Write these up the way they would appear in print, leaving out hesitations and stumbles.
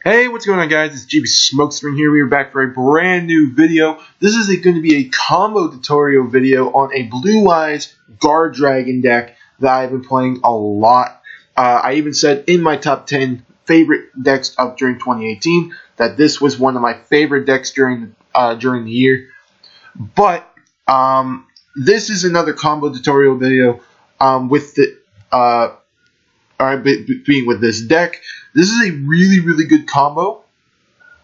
Hey, what's going on, guys? It's GB Smokescreen here. We are back for a brand new video. This is going to be a combo tutorial video on a Blue Eyes Guardragon deck that I've been playing a lot. I even said in my top 10 favorite decks of during 2018 that this was one of my favorite decks during the year. But this is another combo tutorial video with the being with this deck. This is a really good combo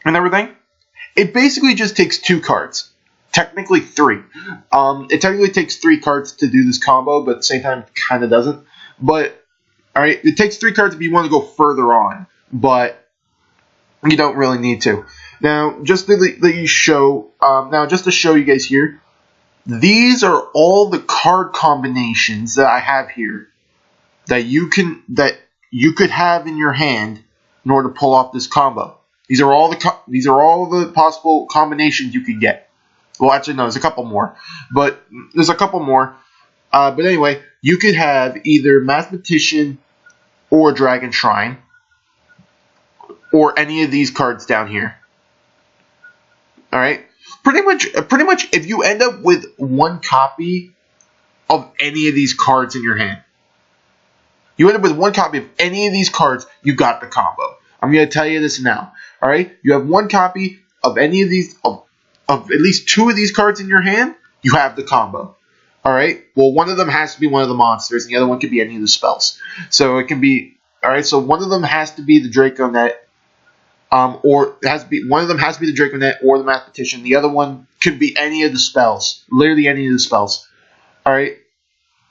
and everything. It basically just takes 2 cards. Technically 3. It technically takes 3 cards to do this combo, but at the same time it kind of doesn't. But alright, it takes 3 cards if you want to go further on, but you don't really need to. Now, just to let you show, just to show you guys here, these are all the card combinations that I have here that you could have in your hand in order to pull off this combo. These are all the possible combinations you could get. Well, actually, no, there's a couple more, but But anyway, you could have either Mathematician or Dragon Shrine, or any of these cards down here. All right, pretty much, if you end up with 1 copy of any of these cards in your hand. You end up with 1 copy of any of these cards, you got the combo. I'm going to tell you this now. Alright? You have 1 copy of any of these, of at least 2 of these cards in your hand, you have the combo. Alright? Well, one of them has to be one of the monsters, and the other one could be any of the spells. So it can be, alright, so one of them has to be the Draconet, one of them has to be the Draconet or the Mathematician. The other one could be any of the spells. Literally any of the spells. Alright?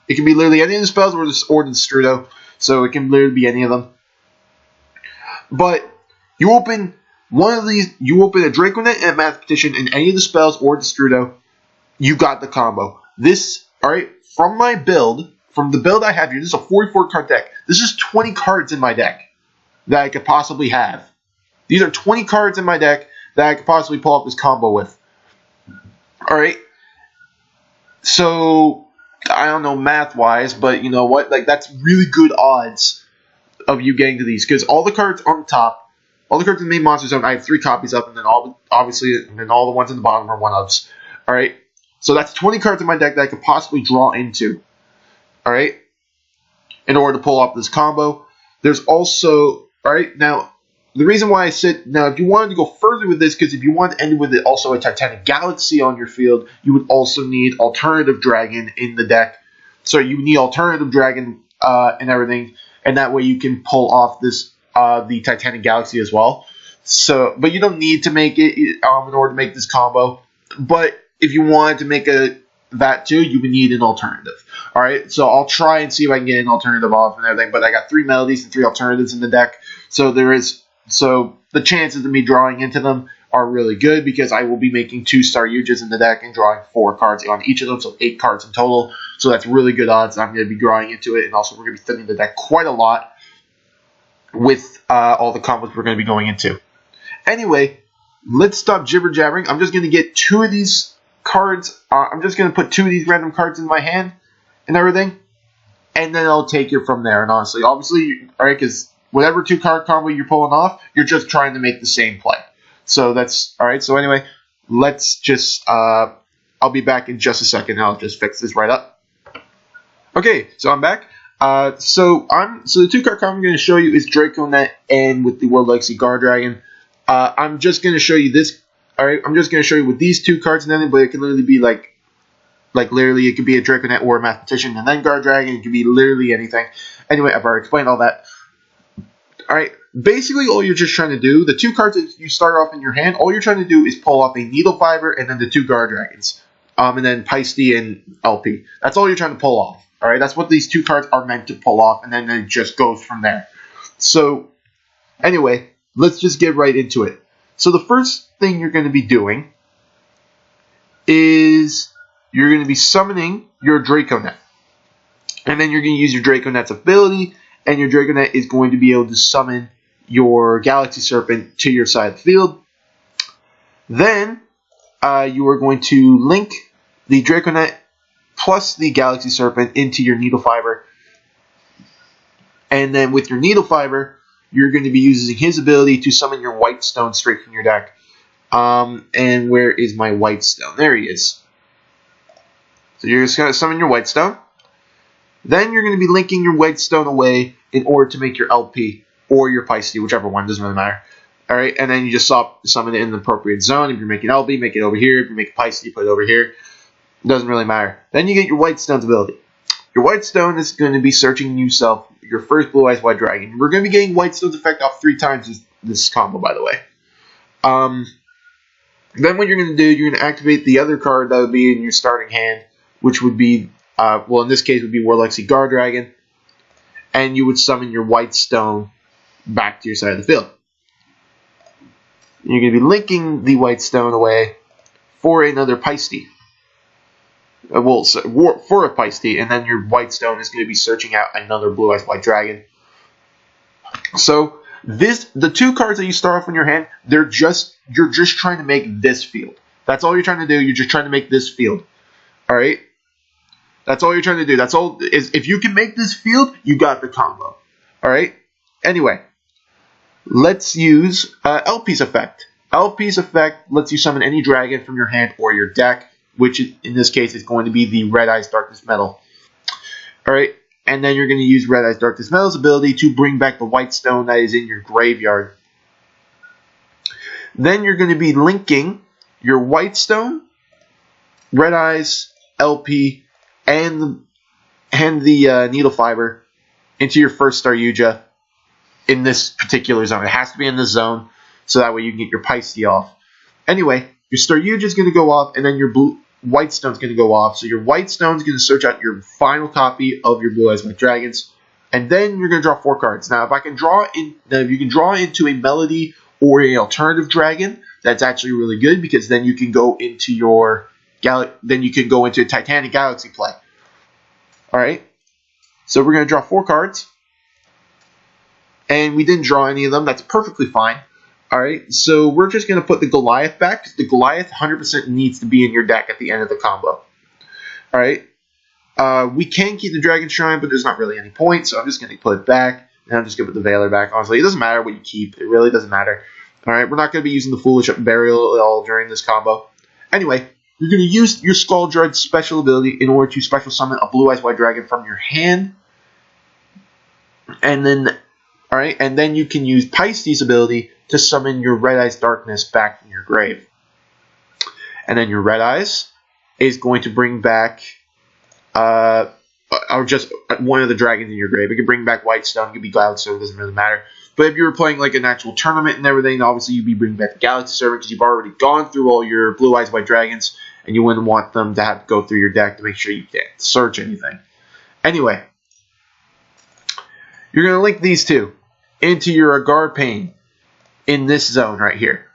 It can be literally any of the spells or the Strudo, so it can literally be any of them. But you open one of these, you open a Draconet and a Mathematician and any of the spells or the Strudo, you got the combo. This, alright, from the build I have here, this is a 44 card deck. This is 20 cards in my deck that I could possibly have. These are 20 cards in my deck that I could possibly pull off this combo with. Alright, so I don't know math-wise, but you know what? Like, that's really good odds of you getting to these, because all the cards on the top, all the cards in the main monster zone, I have 3 copies of, and then all the ones in the bottom are 1-ofs. All right, so that's 20 cards in my deck that I could possibly draw into. All right, in order to pull off this combo. There's also, all right, now the reason why I said, now if you wanted to go further with this, because if you want to end with it also a Titanic Galaxy on your field, you would also need Alternative Dragon in the deck. So you need Alternative Dragon and everything, and that way you can pull off this the Titanic Galaxy as well. So, but you don't need to make it in order to make this combo. But if you wanted to make that too, you would need an alternative. All right, so I'll try and see if I can get an alternative off and everything. But I got 3 melodies and 3 alternatives in the deck, so the chances of me drawing into them are really good, because I will be making 2 Star Yujas in the deck and drawing 4 cards on each of them, so 8 cards in total. So that's really good odds I'm going to be drawing into it, and also we're going to be thinning the deck quite a lot with all the combos we're going to be going into. Anyway, let's stop jibber-jabbering. I'm just going to get 2 of these cards. I'm just going to put 2 of these random cards in my hand and everything, and then I'll take it from there. And honestly, obviously, alright, because whatever 2-card combo you're pulling off, you're just trying to make the same play. So that's alright. So anyway, let's just I'll be back in just a second. I'll just fix this right up. Okay, so I'm back. So the 2-card combo I'm going to show you is Draconet and with the World Legacy Guardragon. I'm just going to show you this. Alright, I'm just going to show you with these 2 cards and then, but it can literally be like literally it could be a Draconet or a Mathematician and then Guardragon. It could be literally anything. Anyway, I've already explained all that. Alright, basically all you're just trying to do, the 2 cards that you start off in your hand, all you're trying to do is pull off a Needle Fiber and then the 2 Guardragons. And then Peisty and LP. That's all you're trying to pull off. Alright, that's what these 2 cards are meant to pull off, and then it just goes from there. So, anyway, let's just get right into it. So the first thing you're going to be doing is you're going to be summoning your Draconet. And then you're going to use your Draconet's ability, and your Draconet is going to be able to summon your Galaxy Serpent to your side of the field. Then you are going to link the Draconet plus the Galaxy Serpent into your Needle Fiber. And then with your Needle Fiber, you're going to be using his ability to summon your White Stone straight from your deck. And where is my White Stone? There he is. So you're just going to summon your White Stone. Then you're going to be linking your White Stone away in order to make your LP or your Paiste, whichever one, doesn't really matter. Alright, and then you just summon it in the appropriate zone. If you're making LP, make it over here. If you're making Paiste, put it over here. Doesn't really matter. Then you get your White Stone's ability. Your White Stone is going to be searching yourself your first Blue Eyes White Dragon. We're going to be getting White Stone's effect off 3 times this combo, by the way. Then what you're going to do, you're going to activate the other card that would be in your starting hand, which would be, well, in this case, would be Warlexy Guardragon, and you would summon your White Stone back to your side of the field. You're going to be linking the White Stone away for another Paiste. Well, for a Paiste, and then your White Stone is going to be searching out another Blue Eyes White Dragon. So the 2 cards that you start off in your hand, you're just trying to make this field. That's all you're trying to do. You're just trying to make this field. All right. That's all you're trying to do. That's all. If you can make this field, you got the combo. All right. Anyway, let's use LP's effect. LP's effect lets you summon any dragon from your hand or your deck, which in this case is going to be the Red Eyes Darkness Metal. Alright, and then you're going to use Red Eyes Darkness Metal's ability to bring back the White Stone that is in your graveyard. Then you're going to be linking your White Stone, Red Eyes, LP, and the Needle Fiber into your first Staryuja in this particular zone. It has to be in this zone, so that way you can get your Paiste off. Anyway, your Staryuja is going to go off, and then your White Stone's going to go off. So your White Stone's going to search out your final copy of your Blue Eyes White Dragons, and then you're going to draw 4 cards. Now, if you can draw into a Melody or an alternative dragon, that's actually really good, because then you can go into your a Titanic Galaxy play. All right. So we're going to draw 4 cards, and we didn't draw any of them. That's perfectly fine. Alright, so we're just going to put the Goliath back, because the Goliath 100% needs to be in your deck at the end of the combo. Alright, we can keep the Dragon Shrine, but there's not really any point, so I'm just going to put it back, and I'm just going to put the Veiler back. Honestly, it doesn't matter what you keep. It really doesn't matter. Alright, we're not going to be using the Foolish Burial at all during this combo. Anyway, you're going to use your Skull Dread special ability in order to special summon a Blue Eyes White Dragon from your hand, and then you can use Paiste's ability to summon your Red Eyes Darkness back from your grave. And then your Red Eyes is going to bring back or just one of the dragons in your grave. It could bring back White Stone, it could be Galaxy Servant, it doesn't really matter. But if you were playing like an actual tournament and everything, obviously you'd be bringing back the Galaxy Servant, because you've already gone through all your Blue Eyes White Dragons, and you wouldn't want them to have to go through your deck to make sure you can't search anything. Anyway, you're going to link these 2 into your Agarpain in this zone right here.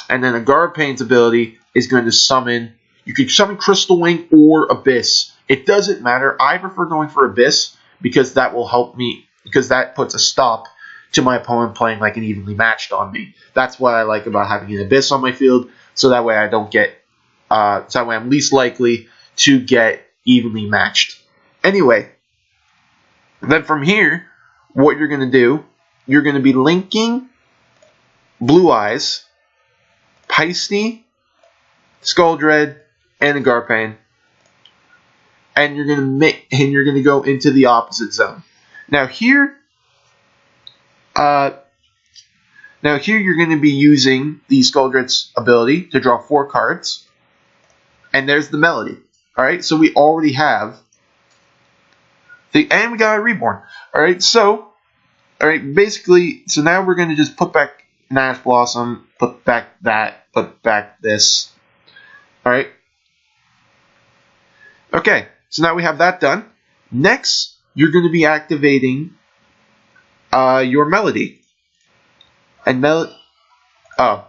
And then Agarpain's ability is going to summon, you can summon Crystal Wing or Abyss. It doesn't matter. I prefer going for Abyss, because that will help me, because that puts a stop to my opponent playing like an evenly matched on me. That's what I like about having an Abyss on my field, so that way I don't get, so that way I'm least likely to get evenly matched. Anyway, then from here, what you're going to do, you're going to be linking Blue Eyes, Paiste, Skull Dread, and Agarpain, and you're going to go into the opposite zone. Now here you're going to be using the Skull Dread's ability to draw 4 cards, and there's the Melody. All right, so we already have and we got a Reborn. All right, so basically, so now we're going to just put back Nash Blossom, put back that, put back this. Alright. Okay, so now we have that done. Next, you're going to be activating your Melody. And oh.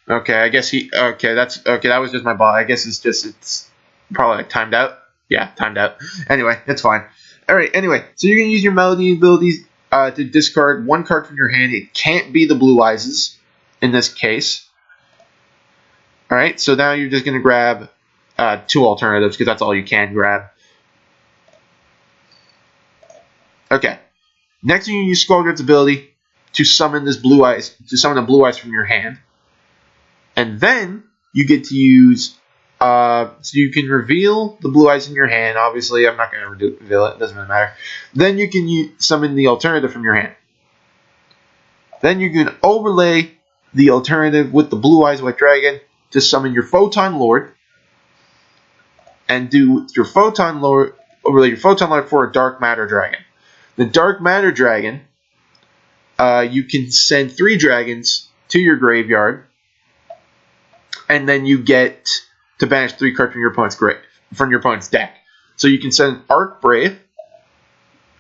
Okay, I guess that was just my bot. I guess it's probably like timed out. Yeah, timed out. Anyway, it's fine. Alright, anyway, so you're going to use your Melody abilities to discard 1 card from your hand. It can't be the Blue Eyes in this case. Alright, so now you're just going to grab 2 alternatives, because that's all you can grab. Okay. Next, you use Skull Dread's ability to summon this blue eyes, to summon the blue eyes from your hand. And then you get to use, so you can reveal the blue eyes in your hand. Obviously, I'm not going to reveal it. It doesn't really matter. Then you can summon the alternative from your hand. Then you can overlay the alternative with the blue eyes white dragon to summon your Photon Lord. And do your Photon Lord, overlay your Photon Lord for a Dark Matter Dragon. The Dark Matter Dragon, you can send 3 dragons to your graveyard, and then you get to banish 3 cards from your opponent's deck. So you can send Archbrave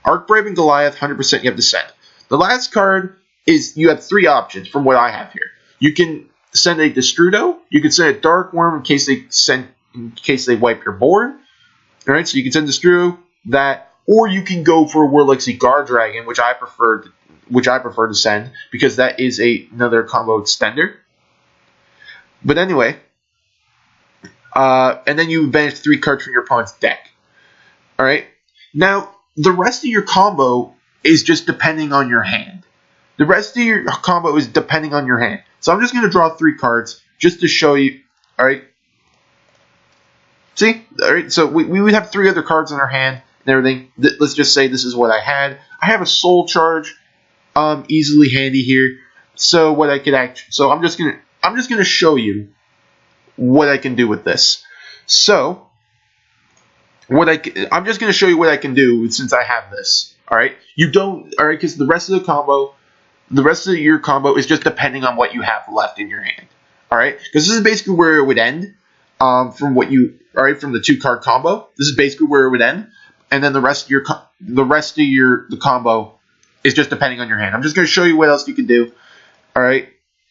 and Goliath, 100% you have to send. The last card is, you have 3 options from what I have here. You can send a Destrudo, you can send a Dark Worm in case they wipe your board. Alright, so you can send Destrudo, that, or you can go for a Warlexy Guardragon, which I prefer to send, because that is another combo extender. But anyway, and then you banish 3 cards from your opponent's deck. Alright, now the rest of your combo is just depending on your hand. The rest of your combo is depending on your hand. So I'm just going to draw 3 cards just to show you. Alright, see? Alright, so we would have 3 other cards in our hand and everything. Let's just say this is what I had. I have a Soul Charge, easily handy here. So what I could so I'm just gonna show you what I can do with this. So I'm just gonna show you what I can do since I have this. Alright, because the rest of your combo is just depending on what you have left in your hand. Alright, because this is basically where it would end. From the 2-card combo, this is basically where it would end, and then the rest of the combo is just depending on your hand. I'm just going to show you what else you can do. All right,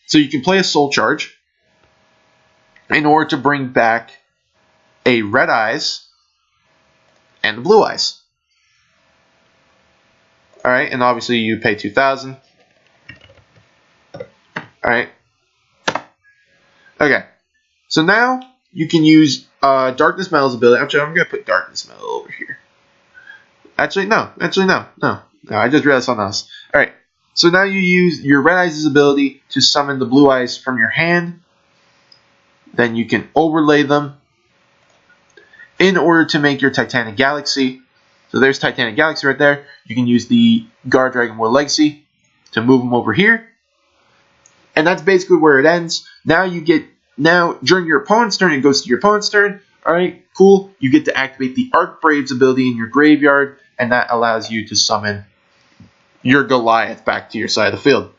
so you can play a Soul Charge in order to bring back a Red Eyes and the Blue Eyes. All right, and obviously you pay 2,000. All right. Okay, so now you can use Darkness Metal's ability. Actually, I'm going to put Darkness Metal over here. Actually, no. I just realized something else. Alright, so now you use your Red Eyes' ability to summon the Blue Eyes from your hand. Then you can overlay them in order to make your Titanic Galaxy. So there's Titanic Galaxy right there. You can use the Guardragon War Legacy to move them over here. And that's basically where it ends. Now during your opponent's turn, it goes to your opponent's turn. Alright, cool. You get to activate the Archbrave's ability in your graveyard, and that allows you to summon your Goliath back to your side of the field.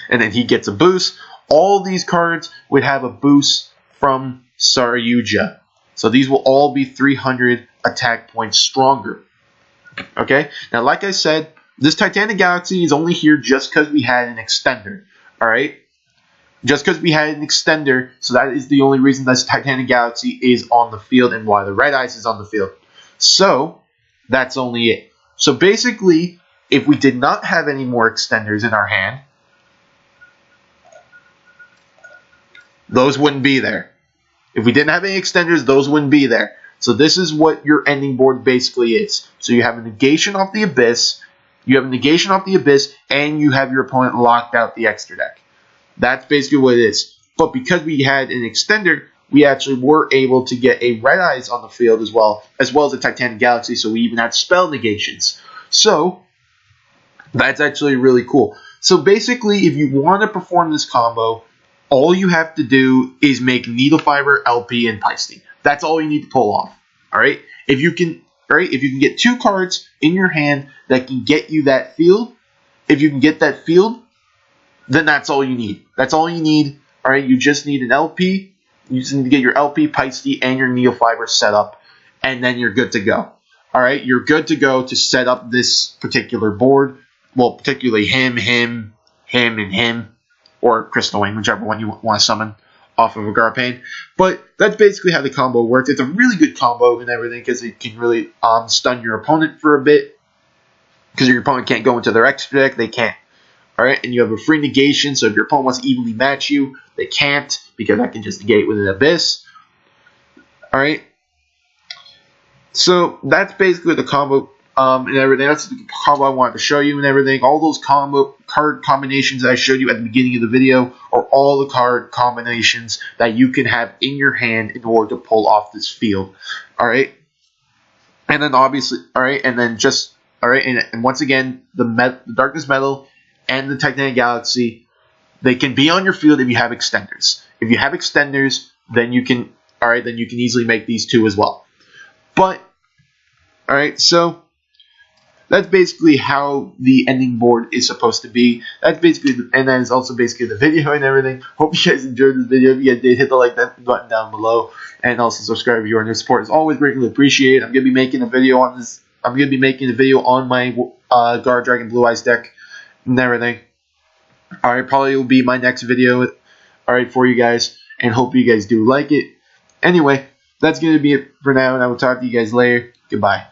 And then he gets a boost. All these cards would have a boost from Saryuja. So these will all be 300 attack points stronger. Okay? Now, like I said, this Titanic Galaxy is only here just because we had an extender. Alright? Just because we had an extender, so that is the only reason this Titanic Galaxy is on the field and why the Red Eyes is on the field. So, that's only it. So basically, if we did not have any more extenders in our hand, those wouldn't be there. If we didn't have any extenders, those wouldn't be there. So this is what your ending board basically is. So you have a negation off the Abyss, and you have your opponent locked out the extra deck. That's basically what it is. But because we had an extender, we actually were able to get a Red Eyes on the field as well as a Titanic Galaxy, so we even had spell negations. So, that's actually really cool. So basically, if you want to perform this combo, all you have to do is make Needle Fiber, LP, and Peisty. That's all you need to pull off. Alright? If you can get 2 cards in your hand that can get you that field, then that's all you need. That's all you need. Alright, you just need an LP. You just need to get your LP, Peisty, and your Needle Fiber set up, and then you're good to go. Alright, you're good to go to set up this particular board. Well, particularly him, and him, or Crystal Wing, whichever one you want to summon off of a Garpain. But that's basically how the combo works. It's a really good combo and everything because it can really stun your opponent for a bit. Because your opponent can't go into their extra deck. They can't. Alright, and you have a free negation, so if your opponent wants to evenly match you, they can't, because I can just negate with an Abyss. Alright, so that's basically the combo and everything. That's the combo I wanted to show you and everything. All those card combinations that I showed you at the beginning of the video are all the card combinations that you can have in your hand in order to pull off this field. Alright? And then obviously, alright, and then just, alright, and once again, the Darkness Metal and the Titanic Galaxy, they can be on your field if you have extenders. If you have extenders, then you can, alright, then you can easily make these two as well. But, alright, so that's basically how the ending board is supposed to be. That's basically, and that is also basically the video and everything. Hope you guys enjoyed this video. If you guys did, hit the like button down below, and also subscribe if you are. And your support is always greatly appreciated. I'm gonna be making a video on this. I'm gonna be making a video on my Guardragon Blue Eyes deck and everything. Alright, probably will be my next video. Alright, for you guys, and hope you guys do like it. Anyway, that's gonna be it for now, and I will talk to you guys later. Goodbye.